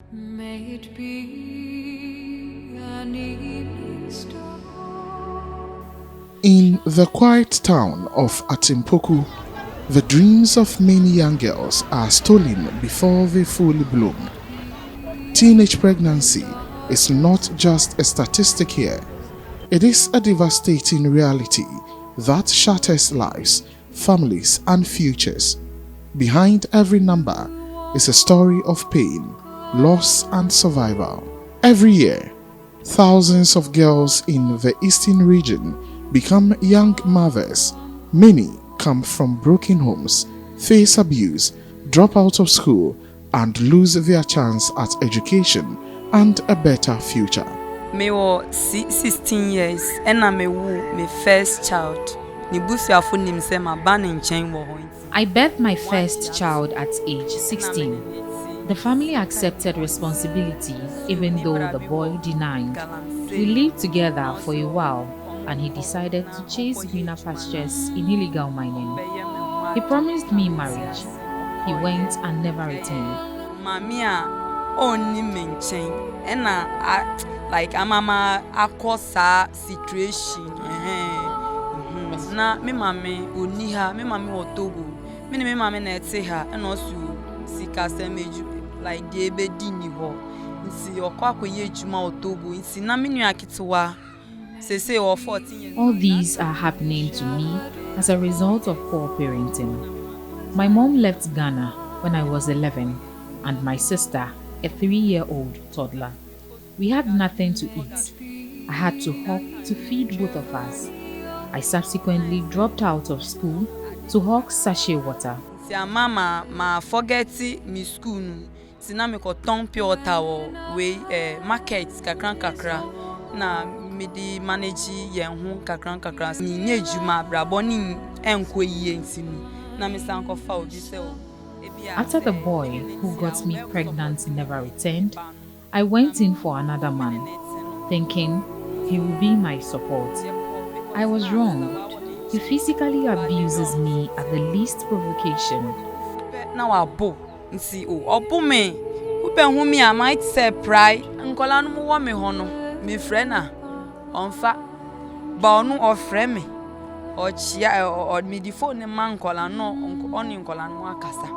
May it be an evening star. In the quiet town of Atimpoku, the dreams of many young girls are stolen before they fully bloom. Teenage pregnancy is not just a statistic here, it is a devastating reality that shatters lives, families, and futures. Behind every number is a story of pain, loss, and survival. Every year, thousands of girls in the eastern region become young mothers. Many come from broken homes, face abuse, drop out of school, and lose their chance at education and a better future. Me was 16 years and I woo my first child. I birthed my first child at age 16. The family accepted responsibility even though the boy denied. We lived together for a while and he decided to chase greener pastures in illegal mining. He promised me marriage. He went and never returned. Only mention and like mama akosa situation na me mama oni ha me mama otogo me mama na ete ha na osu sika semeju like de be di ni ho nsi okwa akoye ejuma otogo nsi na me nua kitewa say or 14 years. All these are happening to me as a result of poor parenting. My mom left Ghana when I was 11 and my sister a 3-year-old toddler. We had nothing to eat. I had to hawk to feed both of us. I subsequently dropped out of school to hawk sachet water. Mama ma forget me school nu. Sina me ko ton pure water we market kakra na me di manage yen ho kakra me nya ejuma brabo ni enko yie ntimi na me san ko fa obi se o. After the boy who got me pregnant never returned, I went in for another man, thinking he would be my support. I was wrong. He physically abuses me at the least provocation. Now abo nsi o obo me ube hu me I might say pride nkola no wo me ho no me friend na onfa ba onu ofre me o chia o me di phone man nkola no oni nkola no akasa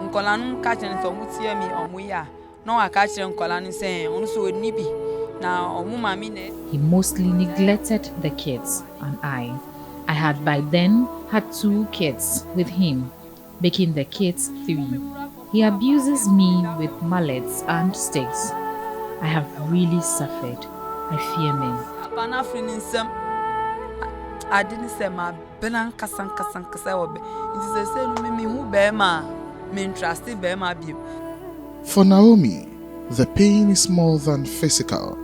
nkola no ka chen so mutie mi omu ya no aka chen nkola no say onu so oni bi na omu mami ne. He mostly neglected the kids and I had by then had 2 kids with him, making the kids 3. He abuses me with mallets and sticks. I have really suffered. I fear men. I didn't say my belan kasan obe. It is a say no me who be ma me trusted be ma bi. For Naomi, the pain is more than physical.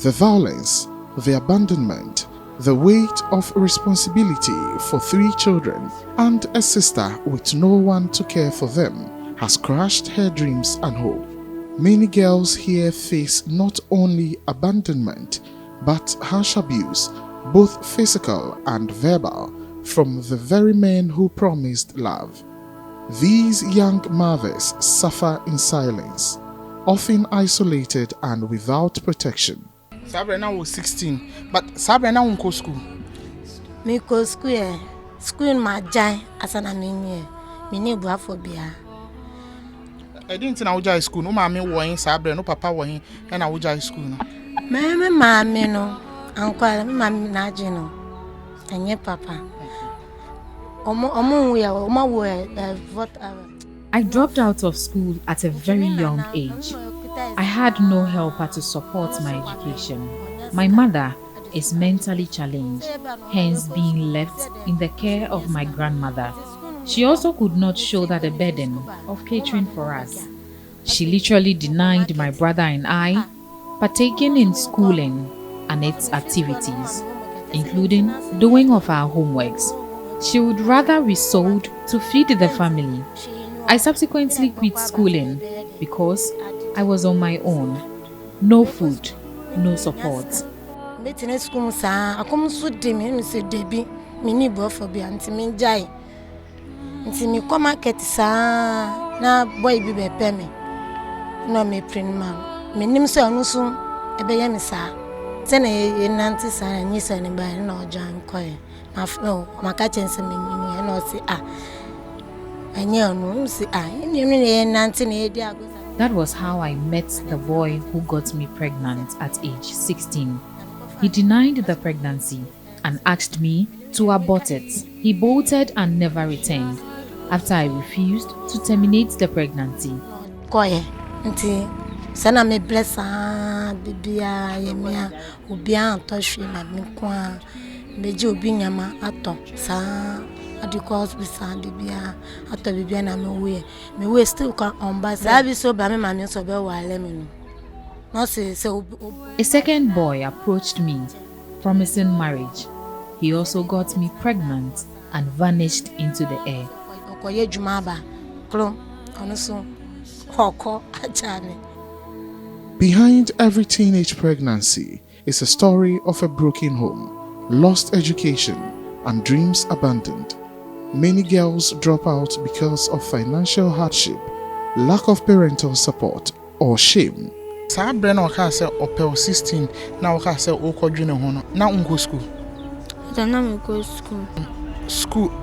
The violence, the abandonment, the weight of responsibility for 3 children and a sister with no one to care for them has crushed her dreams and hope. Many girls here face not only abandonment but harsh abuse, both physical and verbal, from the very men who promised love. These young mothers suffer in silence, often isolated and without protection. Sabrina was 16, but Sabrina won't go school. Me go school, school in my jai as an amine. Me need phobia. I didn't know jai school. No mammy were Sabrina, no papa were in, and I would jai school. Mammy, no, uncle, mammy, Najino, and your papa. I dropped out of school at a very young age. I had no helper to support my education. My mother is mentally challenged, hence being left in the care of my grandmother. She also could not shoulder the burden of catering for us. She literally denied my brother and I partaking in schooling and its activities, including doing of our homeworks. She would rather we sold to feed the family. I subsequently quit schooling because I was on my own. No food, no support. No me print man. Me nim say onu so e be yemi sa. Se na ye nanti sa na nyi sa ne ba na ojan koy. Ma fo maka chense me nyi na o si enye onu si ni ye nanti na ye di agosa. That was how I met the boy who got me pregnant at age 16. He denied the pregnancy and asked me to abort it. He bolted and never returned after I refused to terminate the pregnancy. Koye nti sana me blessa bibia yemia obia antohwe na me kwa meje obi nyama ato sa adiko hospital bibia ato bibia na me we still can on bus abi so ba me ma me so be wale me no. No say A second boy approached me, promising marriage. He also got me pregnant and vanished into the air. Okoye juma ba klo ono so hoko ajane. Behind every teenage pregnancy is a story of a broken home, lost education, and dreams abandoned. Many girls drop out because of financial hardship, lack of parental support, or shame. Sa bre na oka se opel 16 na oka se okodwene ho no na ungo school. Na me go school.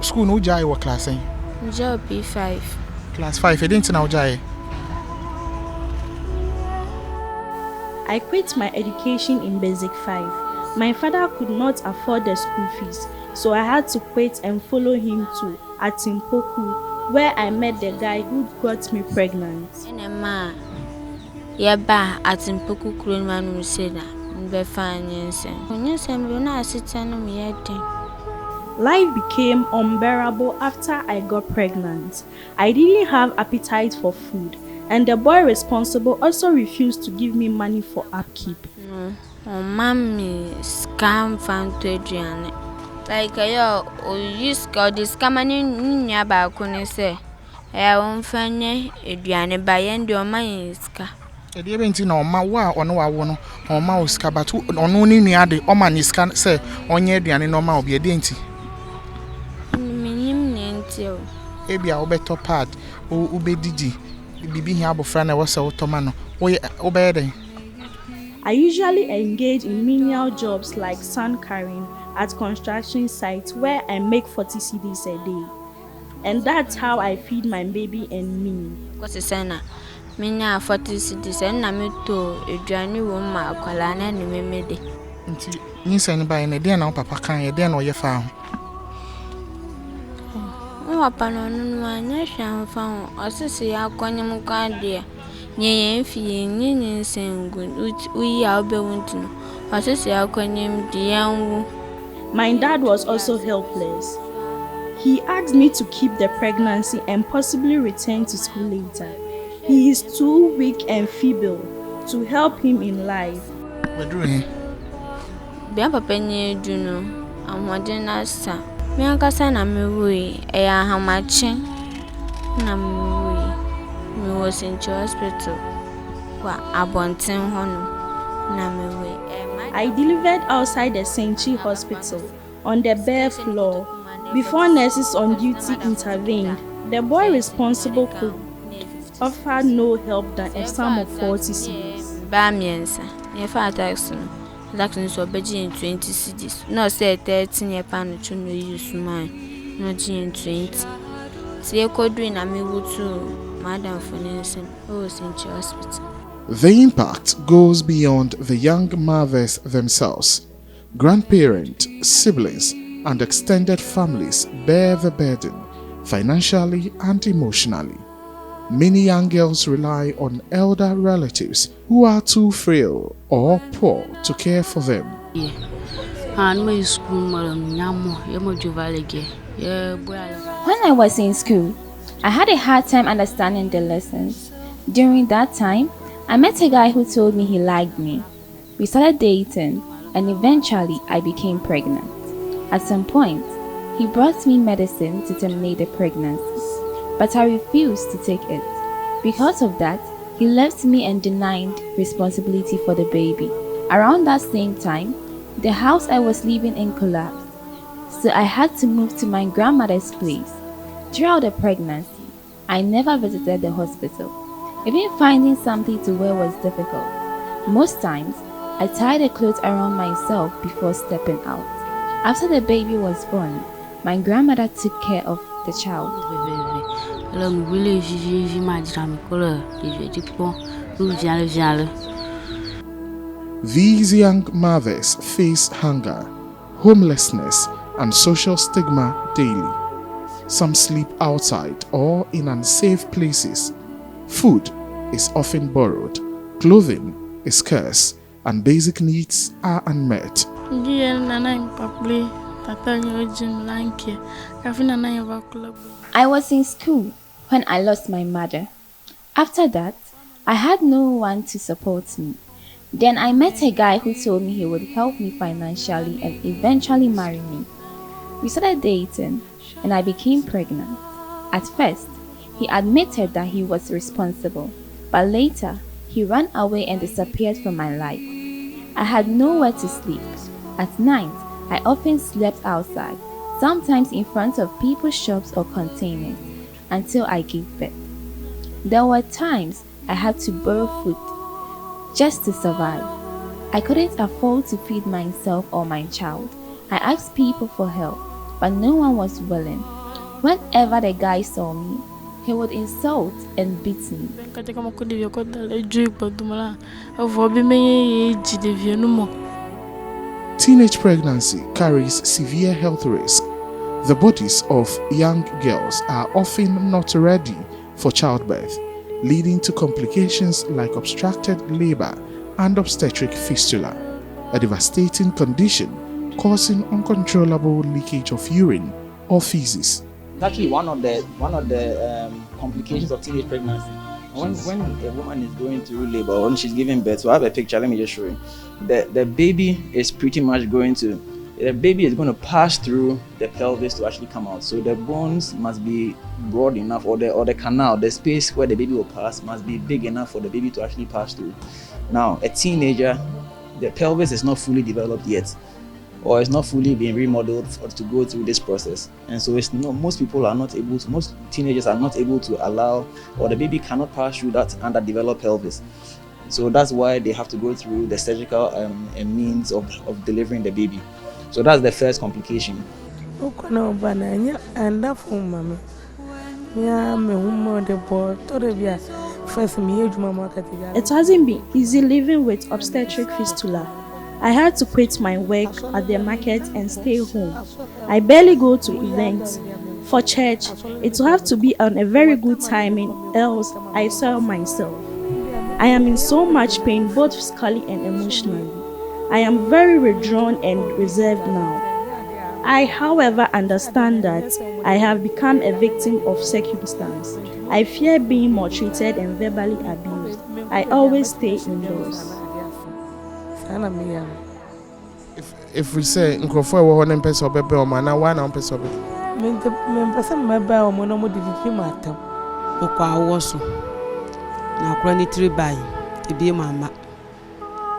School no jai wo class en. Job P5. Class 5 e didn't na jai. I quit my education in Basic 5. My father could not afford the school fees, so I had to quit and follow him to Atimpoku, where I met the guy who got me pregnant. Enema yeba Atimpoku kuro manu seda mbe fanyense. Onyense mbe na asita no me yede. Life became unbearable after I got pregnant. I didn't have appetite for food, and the boy responsible also refused to give me money for upkeep. Mommy scam fan to Adrian. Like yo, use God this coming in ba kune say. I won't find Adrian by end your money ska. E dey benti na oma wa ono wa wo no oma oska but ono ni nua de oma ni ska say onye aduane no ma obi e dey enti. Minim nenti o. Ebia obeto pad ubedidi bibi hia abofra na wose otoma no obe den. I usually engage in menial jobs like sand carrying at construction sites where I make 40 cedis a day. And that's how I feed my baby and me. Because sana menya 40 cedis and na me to aduane wo ma akwala na ne memede. Nti nyisa ni ba na dey na papa kan ye dey na oye fa ho. Papa no anya hwan fa ho osisi akonyem kan de nyen fie nyen sengu uyi awbewuntino osisi akonyem de yanwu. My dad was also helpless. He asked me to keep the pregnancy and possibly return to school later. He is too weak and feeble to help him in life. Bia papa nye du no amode na sa me ankasa na me wui eya hamache na me wui me was in hospital wa abonten ho no na me wui. I delivered outside the Saint Hospital on the bare floor before nurses on duty intervened. The boy responsible could offer no help than a sum of 40 cedis. Ba miensa e fa tax no Jackson so beji in 20 cedis. No say 13 year pan to no use mine. No in 20. See kodu na me wutu madam for nursing. Oh, Saint Hospital. The impact goes beyond the young mothers themselves. Grandparents, siblings, and extended families bear the burden financially and emotionally. Many young girls rely on elder relatives who are too frail or poor to care for them. When I was in school, I had a hard time understanding the lessons. During that time, I met a guy who told me he liked me. We started dating, and eventually I became pregnant. At some point, he brought me medicine to terminate the pregnancy, but I refused to take it. Because of that, he left me and denied responsibility for the baby. Around that same time, the house I was living in collapsed, so I had to move to my grandmother's place. Throughout the pregnancy, I never visited the hospital. Even finding something to wear was difficult. Most times, I tied the clothes around myself before stepping out. After the baby was born, my grandmother took care of the child. These young mothers face hunger, homelessness, and social stigma daily. Some sleep outside or in unsafe places. Food is often borrowed, clothing is scarce, and basic needs are unmet. I was in school when I lost my mother. After that, I had no one to support me. Then I met a guy who told me he would help me financially and eventually marry me. We started dating and I became pregnant. At first, he admitted that he was responsible, but later, he ran away and disappeared from my life. I had nowhere to sleep. At night, I often slept outside, sometimes in front of people's shops or containers, until I gave birth. There were times I had to borrow food just to survive. I couldn't afford to feed myself or my child. I asked people for help, but no one was willing. Whenever the guy saw me, he would insult and beat me. Teenage pregnancy carries severe health risk. The bodies of young girls are often not ready for childbirth, leading to complications like obstructed labor and obstetric fistula, a devastating condition causing uncontrollable leakage of urine or feces. It's actually one of the complications of teenage pregnancy. When a woman is going through labor, when she's giving birth, so I have a picture, let me just show you. The baby is pretty much going to pass through the pelvis to actually come out. So the bones must be broad enough, or the canal, the space where the baby will pass must be big enough for the baby to actually pass through. Now, a teenager, the pelvis is not fully developed yet, or it's not fully being remodeled to go through this process. And so most teenagers are not able to allow, or the baby cannot pass through that underdeveloped pelvis. So that's why they have to go through the surgical means of delivering the baby. So that's the first complication. It hasn't been easy living with obstetric fistula. I had to quit my work at the market and stay home. I barely go to events. For church, it will have to be on a very good timing, else I sell myself. I am in so much pain, both physically and emotionally. I am very withdrawn and reserved now. I, however, understand that I have become a victim of circumstance. I fear being maltreated and verbally abused. I always stay indoors. If we say nkrofo ewo ho na mpese obebe o ma na wa na mpese obebe me mpese mmeba o mo no mo didi ma atam okwa awoso na akura ni tiri bai ebi mama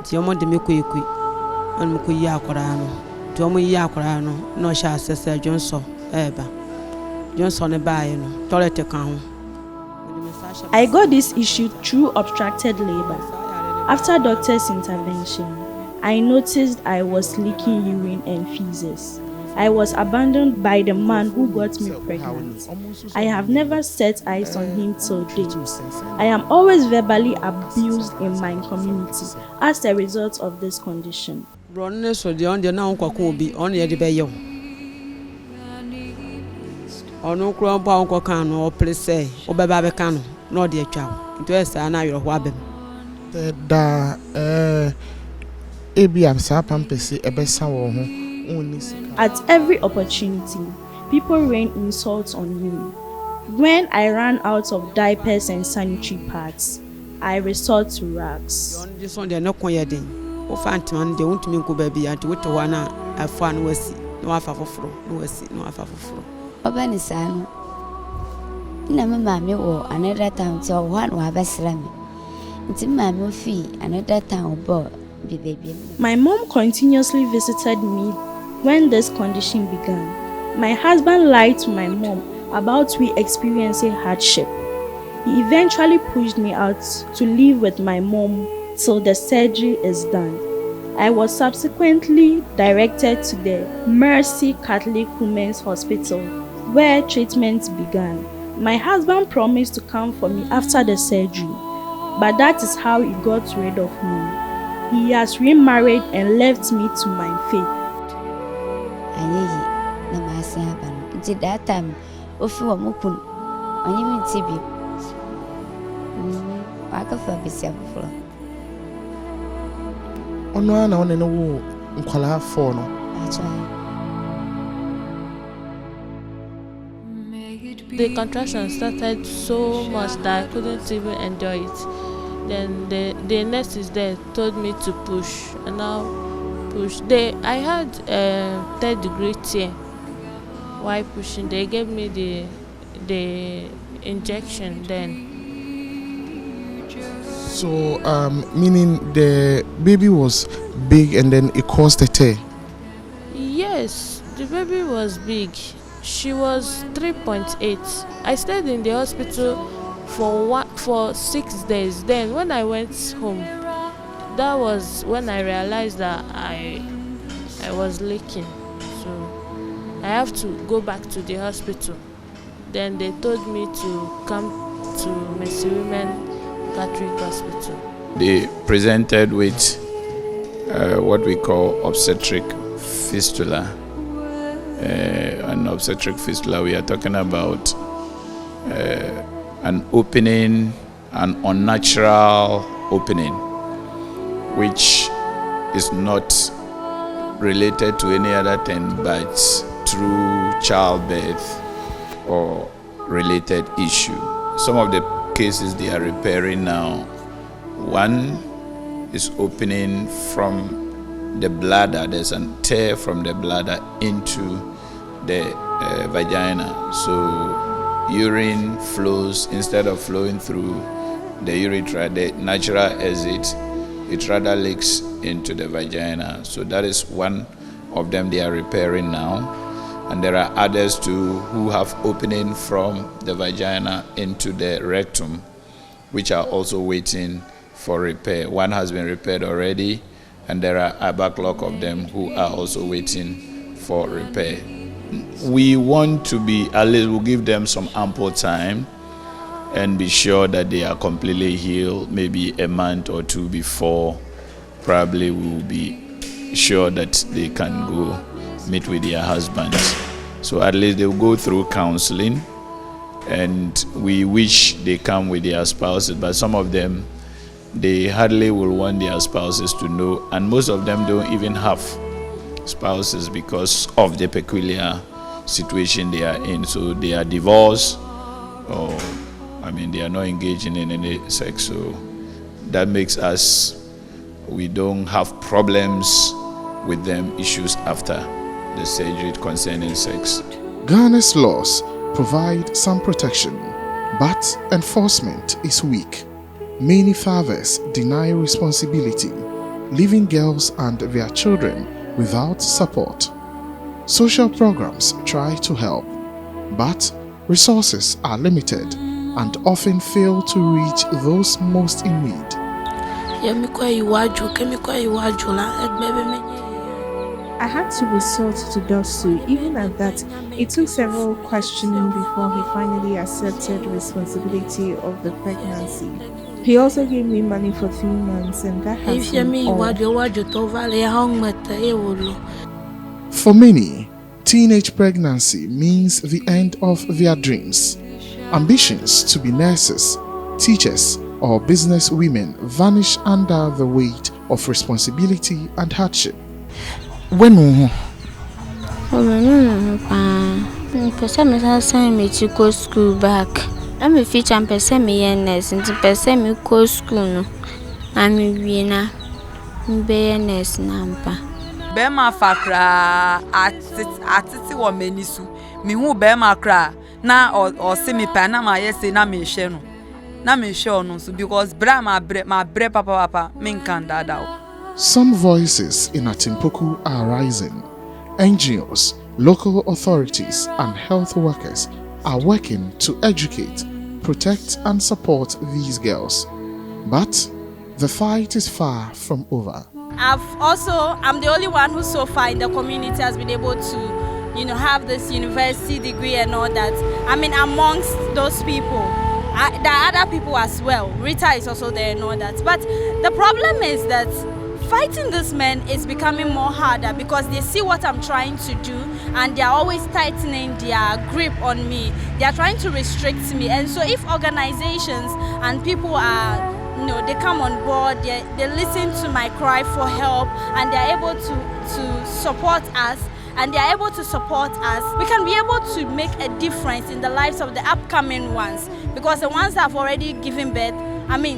ti omo de mekoyekoi on mo koyi akura no ti omo yi akura no no sha asese Johnson eba Johnson ne bai no toilet kan ho. I got this issue through obstructed labor. After doctor's intervention, I noticed I was leaking urine and feces. I was abandoned by the man who got me pregnant. I have never set eyes on him till date. I am always verbally abused in my community as a result of this condition. At every opportunity, people rain insults on me. When I ran out of diapers and sanitary pads, I resort to rags. My mom continuously visited me when this condition began. My husband lied to my mom about we experiencing hardship. He eventually pushed me out to live with my mom till the surgery is done. I was subsequently directed to the Mercy Catholic Women's Hospital, where treatment began. My husband promised to come for me after the surgery, but that is how he got rid of me. He has remarried and left me to my fate. Until that time, if you are mukun, only me tibi. I can feel busy before. Ono na one no wo nkwala fo no. The contraction started so much that I couldn't even enjoy it. Then the nurses there told me to push, and now push. I had a 3rd-degree tear. While pushing, they gave me the injection then. So meaning the baby was big and then it caused a tear. Yes, the baby was big. She was 3.8. I stayed in the hospital for 6 days. Then when I went home, that was when I realized that I was leaking. So I have to go back to the hospital. Then they told me to come to Mercy Women Catholic Hospital. They presented with what we call obstetric fistula. An obstetric fistula, we are talking about an opening, an unnatural opening, which is not related to any other thing but through childbirth or related issue. Some of the cases they are repairing now, one is opening from the bladder. There's a tear from the bladder into the vagina. So urine flows, instead of flowing through the urethra, the natural exit, it rather leaks into the vagina. So that is one of them they are repairing now. And there are others too who have opening from the vagina into the rectum, which are also waiting for repair. One has been repaired already, and there are a backlog of them who are also waiting for repair. We want to be, at least we'll give them some ample time and be sure that they are completely healed, maybe a month or two before. Probably we will be sure that they can go meet with their husbands. So at least they'll go through counseling, and we wish they come with their spouses, but some of them, they hardly will want their spouses to know, and most of them don't even have spouses because of the peculiar situation they are in. So they are divorced, or they are not engaging in any sex. So that makes us, we don't have problems with them, issues after the surgery concerning sex. Ghana's laws provide some protection, but enforcement is weak. Many fathers deny responsibility, leaving girls and their children without support. Social programs try to help, but resources are limited and often fail to reach those most in need. I had to resort to Dosu. Even at that, it took several questioning before he finally accepted responsibility of the pregnancy. He also gave me money for 3 months, and that has been all. For many, teenage pregnancy means the end of their dreams. Ambitions to be nurses, teachers, or business women vanish under the weight of responsibility and hardship. When you go school back. I'm a future and person me nurse and person me go school no. I'm a winner. Be nurse nampa. Bema fakra atiti wo menisu. Me hu bema kra na o se me pa na ma yesi na me hye no. Na me hye no so because bra ma bre papa me nkan dada. Some voices in Atimpoku are rising. NGOs, local authorities, and health workers are working to educate, protect and support these girls. But the fight is far from over. I'm the only one who so far in the community has been able to, have this university degree and all that. I mean, amongst those people, there are other people as well. Rita is also there and all that. But the problem is that fighting these men is becoming more harder because they see what I'm trying to do and they are always tightening their grip on me. They are trying to restrict me. And so if organizations and people are, they come on board, they listen to my cry for help and they are able to support us, and they are able to support us, we can be able to make a difference in the lives of the upcoming ones, because the ones that have already given birth,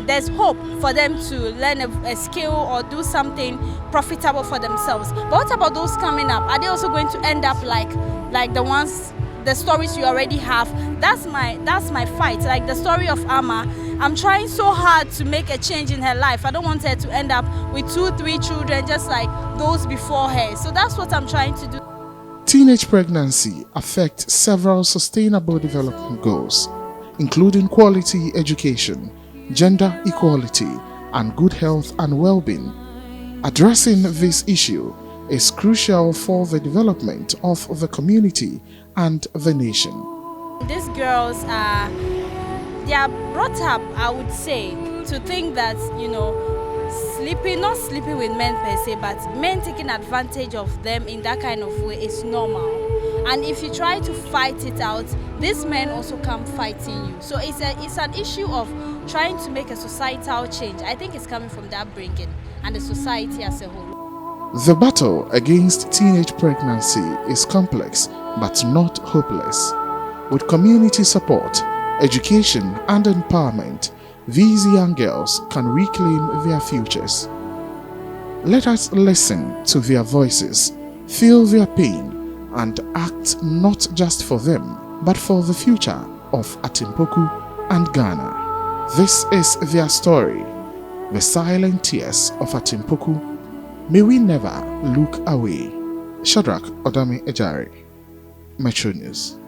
there's hope for them to learn a skill or do something profitable for themselves. But what about those coming up? Are they also going to end up like the stories you already have? That's my fight. Like the story of Amma, I'm trying so hard to make a change in her life. I don't want her to end up with 2-3 children just like those before her. So that's what I'm trying to do. Teenage pregnancy affects several sustainable development goals, including quality education, gender equality, and good health and well-being. Addressing this issue is crucial for the development of the community and the nation. These girls they are brought up, I would say, to think that, not sleeping with men per se, but men taking advantage of them in that kind of way is normal. And if you try to fight it out, these men also come fighting you. So it's an issue of trying to make a societal change. I think it's coming from that bringing and the society as a whole. The battle against teenage pregnancy is complex but not hopeless. With community support, education and empowerment, these young girls can reclaim their futures. Let us listen to their voices, feel their pain, and act not just for them, but for the future of Atimpoku and Ghana. This is their story, the silent tears of Atimpoku. May we never look away. Shadrach Odame Ejari, Metro News.